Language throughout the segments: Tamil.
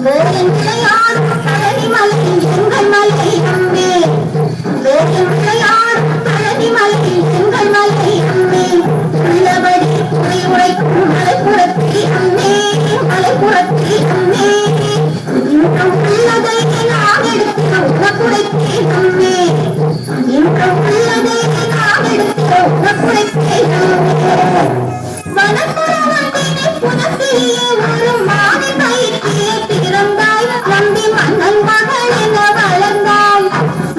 வேறில்லையார் பழனிமலை எங்கள் மலை அம்மே வேறில்லையார் பழனிமலை எங்கள் மலை அம்மே உள்ளபடி துணை உரைக்கும் மலைப்புறத்தி அம்மே மலைப்புறத்தி அம்மே இன்றும் உள்ளதை நான் எடுத்து உனக்குடைத்தே அம்மே இன்றும் உள்ளதை நான் எடுத்து உனக்குடைத்தே அம்மே வனப்புறவந்தினை புனத்திலே ஒரு மாலை பயிற்சியை பிறந்தாய் நம்பி மன்னன் மகள் என வளர்ந்தாய்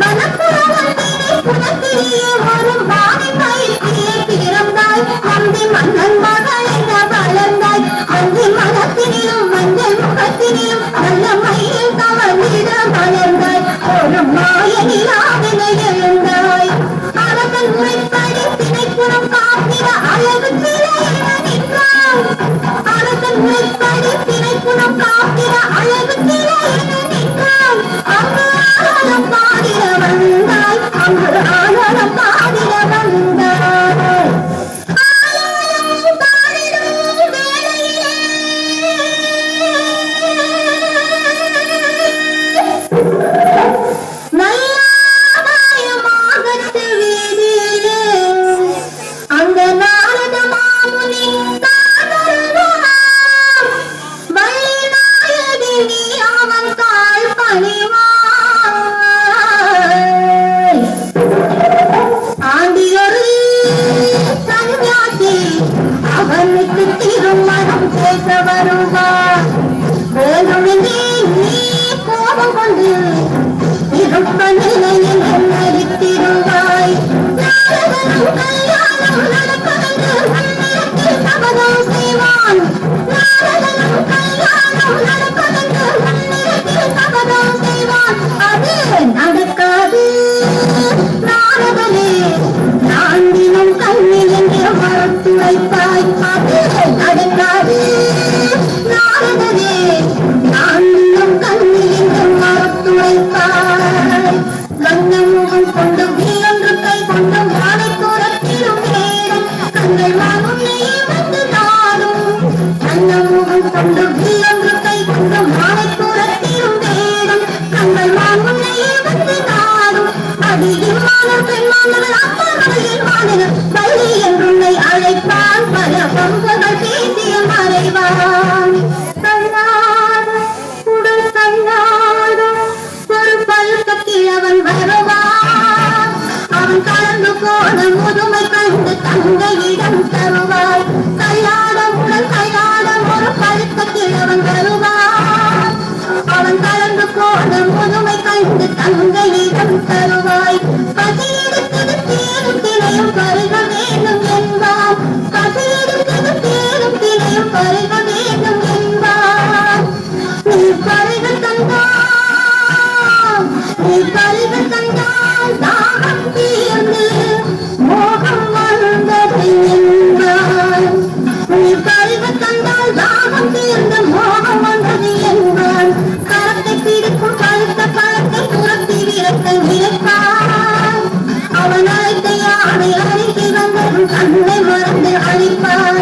வனப்புறவந்தினை புனத்திலே ஒரு மாலை பயிற்சியை பிறந்தாய் நம்பி மன்னன் மகள் என வளர்ந்தாய் அந்தி மனத்தினிலும் மஞ்சள் முகத்தினிலும் நல்ல மயில் கவர்ந்திட வளர்ந்தாய் ஒரு மாயனிலாவின எழுந்தாய் அரசன் முறைப்படி திணைப்புறம் காத்திட அழகு அரசன் முறைப்படி திணைப்புறம் காத்திட அழகு திரை என நின்றாய் அங்கு ஆனலம் பாடிட வந்தாய் அங்கு ஆனலம் பாடிட வந்தாய் ஆலயம் பாடிடும் வேளையிலே நல்லாதாயமாகத்து வீதியிலே அந்த நாரத மாமுனி அவன் தாழ் பணிவாய் ஆண்டியொரு சன்னியாசி அவனுக்கு திருமணம் பேச வருவார் வேண்டுமென்றே நீ கோபம் கொண்டு இருப்ப நிலையில் நடித்திருவாய் நாரதனும் கல்யாணம் நடப்பதென்று மண்ணிடத்தில் சபதம் செய்வான் நாரதனும் கல்யாணம் நடப்பதென்று மண்ணிடத்தில் சபதம் செய்வான் அது நடக்காது நாரதனே நான் தினம் கண்ணில் என்று மறுத்து வைப்பாய் அது நடக்காது நாரதனே நான் தினம் கண்ணில் என்று மறுத்து வைப்பாய் கண்ணமுகம் கொண்டு வீரொன்று கை கொண்டு மாலை தூரத்திலும் நேரும் கண்கள் வானுன்னையே வந்து நாடும் கண்ணமுகம் கொண்டு வீரொன்று கை கொண்டு மாலை தூரத்திலும் நேரும் கண்கள் வானுன்னையே வந்து நாடும் அடியில் மாணவர் பெண்மாணவர் அப்பா மகளிர் மாணவர் பள்ளி என்றுன்னை அழைப்பான் பல பம்புகள் பேசிய மறைவான் கண்ணாட உடல் கண்ணாட ஒரு பழுக்கத்தில் அவன் வருவான் அவன் கலந்து போன முதுமை கண்டு தங்கையிடம் தருவாய் கையாடம் உடல் கையாடம் ஒரு பழுக்கத்தில் அவன் வருவான் அவன் கலந்து போன முதுமை கண்டு தங்கையிடம் தருவாய் பசியெடுத்தது தேரும் தினையும் பருக வேண்டும் என்பான் பசியெடுத்தது தேரும் தினையும் பருக வேண்டும் என்பான் நீ பருக தந்தான் நீ பருக தந்தான் தாகம் தீர்ந்து மோகம் வந்தது என்பான் நீ பருக தந்தால் தாகம் தீர்ந்து மோகம் வந்தது என்பான் கரத்தை பிடிக்கும் பழுத்த பழத்தை புறத்தி விரத்தை விரைப்பான் அவன் அழைத்த யானை அழைத்து வந்ததும் கண்ணை மறந்து அழிப்பான்